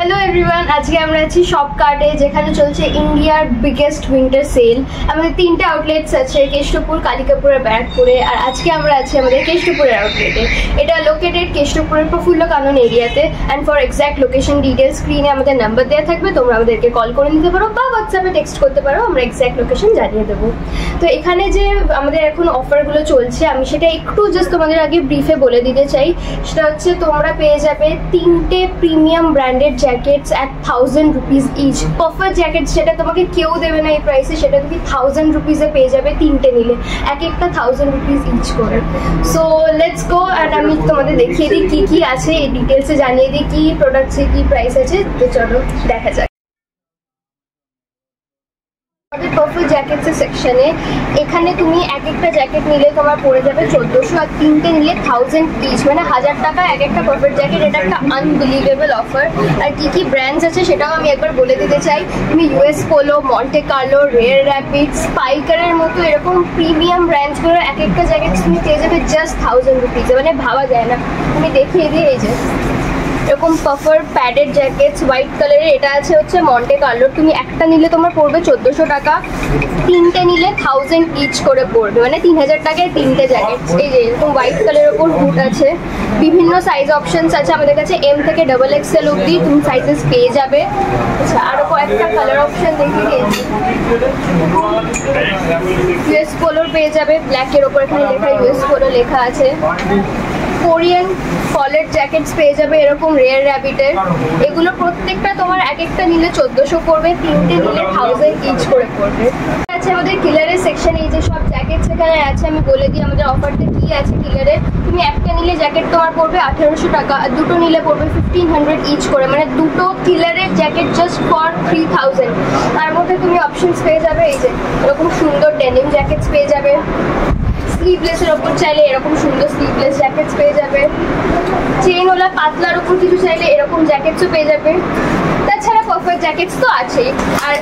Hello everyone, आज के আমরা আছি শপকার্টে যেখানে চলছে ইন্ডিয়ার বিগেস্ট উইন্টার সেল। আমাদের তিনটে আউটলেটস আছে, কেষ্টপুর, কালিকাপুর আর ব্যারাকপুরে। আর আজকে আমরা আছি আমাদের কেষ্টপুরের আউটলেটে। এটা লোকেটেড কেষ্টপুরের প্রফুল্ল কানন এরিয়াতে। And for exact location details স্ক্রিনে আমাদের নাম্বার দেওয়া থাকবে, তোমরা আমাদেরকে কল করে নিতে পারো বা হোয়াটসঅ্যাপে টেক্সট করতে পারো, আমরা এক্স্যাক্ট লোকেশন জানিয়ে দেবো। তো এখানে যে আমাদের এখন অফারগুলো চলছে আমি সেটা একটু জাস্ট তোমাদের আগে ব্রিফে বলে দিতে চাই। সেটা হচ্ছে তোমরা পেয়ে যাবে তিনটে premium branded jackets at 1000 rupees each। Puffer jacket সেটা তোমাকে কেউ দেবে না এই প্রাইসে, সেটা তুমি 1000 রুপিসে পেয়ে যাবে তিনটে নিলে, এক একটা 1000 রুপিস ইচ করে। সো লেটস গো অ্যান্ড আমি তোমাদের দেখিয়ে দিই কি কি আছে, এই ডিটেলসে জানিয়ে দিই কি প্রোডাক্টসে কি প্রাইস আছে। তো চলো দেখা যাক। পারফেক্ট জ্যাকেটসের সেকশনে এখানে তুমি এক একটা জ্যাকেট নিলে তোমার পড়ে যাবে 1400, আর তিনটে নিলে 1000 ইচ, মানে 1000 টাকা এক একটা পারফেক্ট জ্যাকেট। এটা একটা আনবিলিভেবল অফার। আর কি কি ব্র্যান্ডস আছে সেটাও আমি একবার বলে দিতে চাই। তুমি US Polo, Monte Carlo, Rare Rabbit, স্পাইকারের মতো এরকম প্রিমিয়াম ব্র্যান্ডসগুলো এক একটা জ্যাকেট তুমি পেয়ে যাবে জাস্ট 1000 রুপিসে, মানে ভাবা যায় না। তুমি দেখিয়ে দিয়ে এই যে এরকম পাফার প্যাডেড জ্যাকেটস হোয়াইট কালারের, এটা আছে হচ্ছে মন্টে কার্লো। তুমি একটা নিলে তোমার পড়বে 1400 টাকা, তিনটে নিলে 1000 ইচ করে পড়বে, মানে 3000 টাকায় তিনটে জ্যাকেট। এই যে এরকম হোয়াইট কালারের ওপর হুড আছে, বিভিন্ন সাইজ অপশনস আছে আমাদের কাছে, এম থেকে XXL অবধি তুমি সাইজেস পেয়ে যাবে। আচ্ছা, আরও কয়েকটা কালার অপশন দেখিয়ে দিয়েছি। ইউএস পোলোর পেয়ে যাবে, ব্ল্যাকের ওপর এখানে লেখা ইউএস পোলো লেখা আছে। কোরিয়ান কলার জ্যাকেটস পেয়ে যাবে এরকম রেয়ার র্যাবিটের, এগুলো প্রত্যেকটা তোমার এক একটা নিলে 1400 পড়বে, তিনটে নিলে 1000 ইচ করে পড়বে। আছে আমাদের কিলারের সেকশন, এই যে সব জ্যাকেটস এখানে আছে আমি বলে দিই আমাদের অফারটা কি আছে কিলারে। তুমি একটা নিলে জ্যাকেট তোমার পড়বে 1800 টাকা, আর দুটো নিলে পড়বে 1500 ইচ করে, মানে দুটো কিলারের জ্যাকেট জাস্ট ফর 3000। তার মধ্যে তুমি অপশনস পেয়ে যাবে এই যে এরকম সুন্দর ডেনিম জ্যাকেটস পেয়ে যাবে, স্লিভলেসের ওপর চাইলে এরকম সুন্দর স্লিভলেস জ্যাকেটস পেয়ে যাবে, চেইনওয়ালা পাতলার ওপর কিছু চাইলে এরকম জ্যাকেটসও পেয়ে যাবে। তাছাড়া পারফেক্ট জ্যাকেটস তো আছেই, আর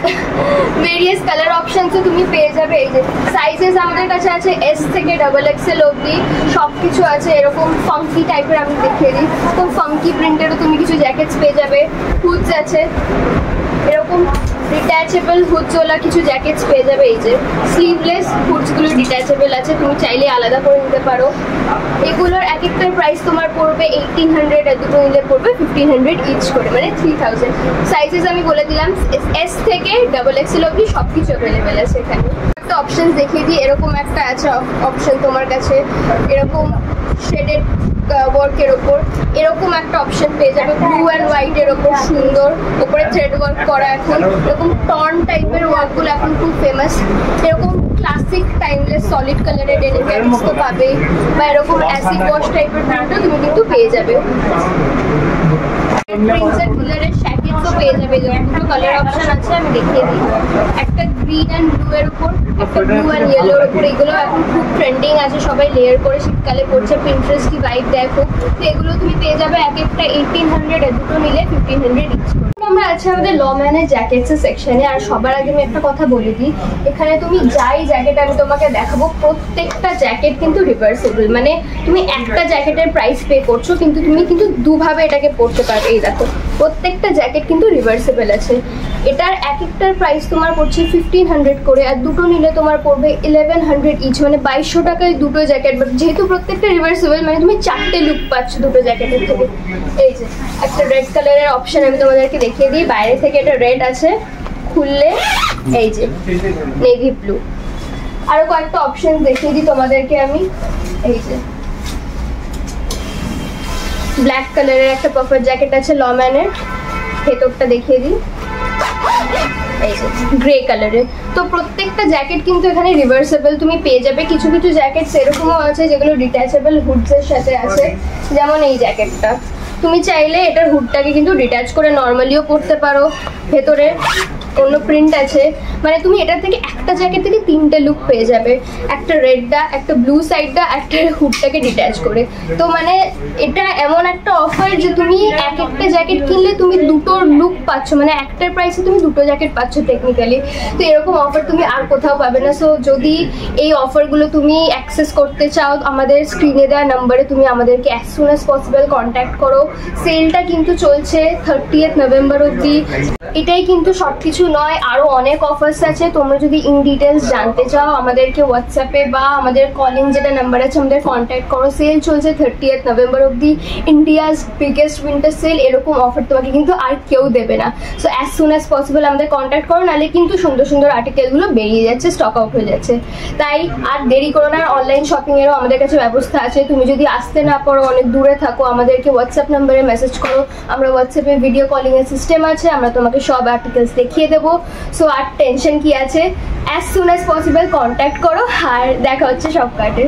ভেরিয়াস কালার অপশনসও তুমি পেয়ে যাবে। এই যে সাইজেস আমাদের কাছে আছে এস থেকে XXL অবধি, সব কিছু আছে। এরকম ফাঙ্কি টাইপের আমি দেখিয়ে দিই, তো ফাঙ্কি প্রিন্টেরও তুমি কিছু জ্যাকেটস পেয়ে যাবে। হুডস আছে, এরকম ডিট্যাচেবল হুডসওয়ালা কিছু জ্যাকেটস পেয়ে যাবে। এই যে স্লিভলেস হুডসগুলো ডিট্যাচেবল আছে, তুমি চাইলে আলাদা করে নিতে পারো। এগুলোর এক একটার প্রাইস তোমার পড়বে 1800, আর দুটো নিলে পড়বে 1500 ইচ করে, মানে 3000। সাইজেস আমি বলে দিলাম এস থেকে XXL অবধি সব কিছু অ্যাভেলেবেল আছে এখানে। একটা অপশন দেখিয়ে দিই, এরকম একটা আছে অপশন তোমার কাছে, এরকম শেডেড ওয়ার্কের ওপর এরকম একটা অপশন পেয়ে যাবে, ব্লু অ্যান্ড হোয়াইটের ওপর সুন্দর, ওপরে থ্রেড ওয়ার্ক করা। এখন এরকম টর্ন টাইপের ওয়ার্কগুলো এখন খুব ফেমাস। এরকম ক্লাসিক টাইমলেস সলিড কালারের ডেনিম জ্যাকেটস তো পাবে, বা এরকম অ্যাসিড ওয়াশ টাইপের প্রিন্টও তুমি কিন্তু পেয়ে যাবে। প্রিন্সেস কালারের শ্যাকেটসও পেয়ে যাবে, দুটো কালার অপশন আছে আমি দেখিয়ে দিই। একটা গ্রিন অ্যান্ড ব্লু এর উপর, একটা ব্লু অ্যান্ড ইয়েলোর উপর। এগুলো এখন খুব ট্রেন্ডিং আছে, সবাই লেয়ার করে শীতকালে পড়ছে, পিন্টারেস্টি ভাইব দেয় খুব। তো এগুলো তুমি পেয়ে যাবে এক একটা 1800, আর দুটো নিলে 1500 ইচ। আমরা আছি আমাদের লম্যানের জ্যাকেটসের সেকশনে। আর সবার আগে আমি একটা কথা বলে দিই, এখানে তুমি যাই জ্যাকেট আমি তোমাকে দেখাবো প্রত্যেকটা জ্যাকেট কিন্তু রিভার্সেবল, মানে তুমি একটা জ্যাকেটের প্রাইস পে করছো কিন্তু তুমি কিন্তু দুভাবে এটাকে পরতে পারবে। এই দেখো প্রত্যেকটা জ্যাকেট কিন্তু রিভার্সেবল আছে। এটার এক একটার প্রাইস তোমার পড়ছে 1500 করে, আর দুটো নিলে তোমার পড়বে 1100 ইচ, মানে 2200 টাকায় দুটো জ্যাকেট। বাট যেহেতু প্রত্যেকটা রিভার্সেবল, মানে তুমি চারটে লুক পাচ্ছ দুটো জ্যাকেটের থেকে। এই যে একটা রেড কালারের অপশন আমি তোমাদেরকে দেখিয়ে দিই, বাইরে থেকে এটা রেড আছে, খুললে এই যে নেভি ব্লু। আরো কয়েকটা অপশন দেখিয়ে দিই তোমাদেরকে আমি, এই যে ব্ল্যাক কালারের একটা পারফেক্ট জ্যাকেট আছে লম্যানের, ভেতরটা দেখিয়ে দিই, এই যে গ্রে কালারের। তো প্রত্যেকটা জ্যাকেট কিন্তু এখানে রিভার্সেবল তুমি পেয়ে যাবে। কিছু কিছু জ্যাকেট এরকমও আছে যেগুলো ডিট্যাচেবল হুডসের সাথে আছে, যেমন এই জ্যাকেটটা। তুমি চাইলে এটার হুডটাকে কিন্তু ডিট্যাচ করে নর্মালিও পরতে পারো, ভেতরে অন্য প্রিন্ট আছে, মানে তুমি এটার থেকে একটা জ্যাকেট থেকে 3টে লুক পেয়ে যাবে, একটা রেডটা, একটা ব্লু সাইডটা, একটা হুডটাকে ডিট্যাচ করে। তো মানে এটা এমন একটা অফার যে তুমি এক একটা জ্যাকেট কিনলে তুমি দুটোর লুক পাচ্ছ, মানে একটার প্রাইসে তুমি দুটো জ্যাকেট পাচ্ছ টেকনিক্যালি। তো এরকম অফার তুমি আর কোথাও পাবে না। সো যদি এই অফারগুলো তুমি অ্যাক্সেস করতে চাও, আমাদের স্ক্রিনে দেওয়া নাম্বারে তুমি আমাদেরকে as soon as possible contact করো। সেলটা কিন্তু চলছে 30th নভেম্বর অবধি। এটাই কিন্তু সব কিছু নয়, আরও অনেক অফার্স আছে। তোমরা যদি ইন ডিটেলস জানতে চাও আমাদেরকে হোয়াটসঅ্যাপে বা আমাদের কলিং যেটা নাম্বার আছে আমাদের কন্ট্যাক্ট করো। সেল চলছে 30th নভেম্বর অবধি, ইন্ডিয়াজ বিগেস্ট উইন্টার সেল। এরকম অফার তোমাকে কিন্তু আর কেউ দেবে না। So as soon as possible আমাদের কন্ট্যাক্ট করো, নাহলে কিন্তু সুন্দর সুন্দর আর্টিকেলগুলো বেরিয়ে যাচ্ছে, স্টক আউট হয়ে যাচ্ছে। তাই আর দেরি করো না। অনলাইন শপিংয়েরও আমাদের কাছে ব্যবস্থা আছে। তুমি যদি আসতে না পারো, অনেক দূরে থাকো, আমাদেরকে হোয়াটসঅ্যাপ নাম্বারে মেসেজ করো। আমরা হোয়াটসঅ্যাপে ভিডিও কলিংয়ের সিস্টেম আছে, আমরা তোমাকে সব আর্টিকেলস দেখিয়ে দেবো। সো আর টেনশন কি আছে, as soon as possible contact করো। আর দেখা হচ্ছে শপ কার্টে।